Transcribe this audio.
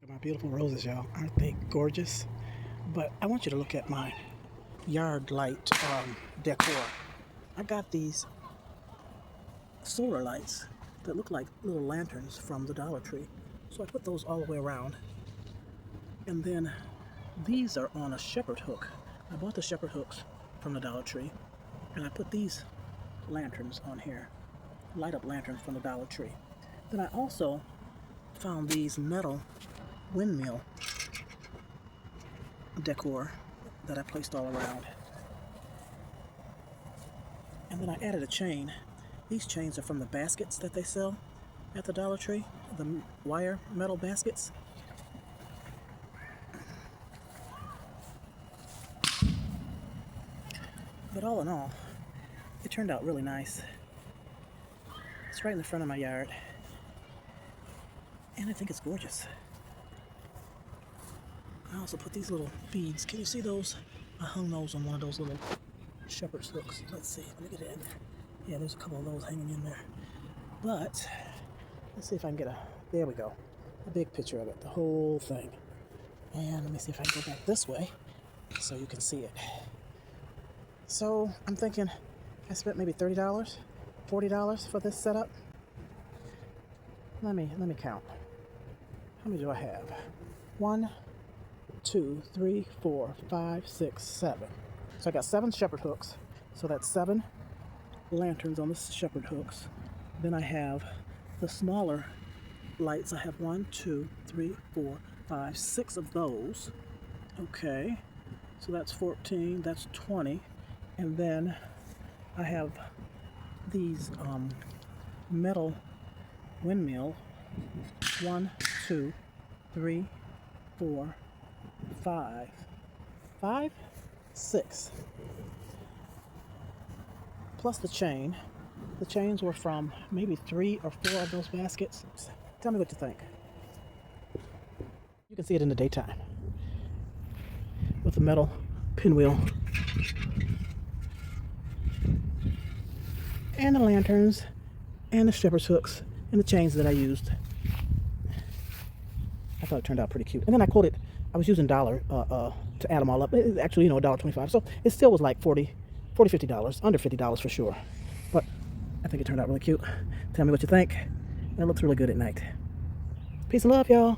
My beautiful roses, y'all. Aren't they gorgeous? But I want you to look at my yard light decor. I got these solar lights that look like little lanterns from the Dollar Tree. So I put those all the way around. And then these are on a shepherd hook. I bought the shepherd hooks from the Dollar Tree. And I put these lanterns on here. Light up lanterns from the Dollar Tree. Then I also found these metal windmill decor that I placed all around. And then I added a chain. These chains are from the baskets that they sell at the Dollar Tree, the wire metal baskets. But all in all, it turned out really nice. It's right in the front of my yard, and I think it's gorgeous. I also put these little beads. Can you see those? I hung those on one of those little shepherd's hooks. Let's see. Let me get it in there. Yeah, there's a couple of those hanging in there. But let's see if I can get there we go. A big picture of it, the whole thing. And let me see if I can go back this way so you can see it. So I'm thinking I spent maybe $30, $40 for this setup. Let me count. How many do I have? 1, 2, 3, 4, 5, 6, 7. So I got 7 shepherd hooks. So that's 7 lanterns on the shepherd hooks. Then I have the smaller lights. I have 1, 2, 3, 4, 5, 6 of those. Okay. So that's 14. That's 20. And then I have these metal windmill. 1, 2, 3, 4, 5, 6. Plus the chain. The chains were from maybe 3 or 4 of those baskets. Tell me what you think. You can see it in the daytime with the metal pinwheel and the lanterns and the shepherd's hooks and the chains that I used. I thought it turned out pretty cute. And then I was using dollar to add them all up. It's actually, $1.25. So it still was like $40, $50, under $50 for sure. But I think it turned out really cute. Tell me what you think. And it looks really good at night. Peace and love, y'all.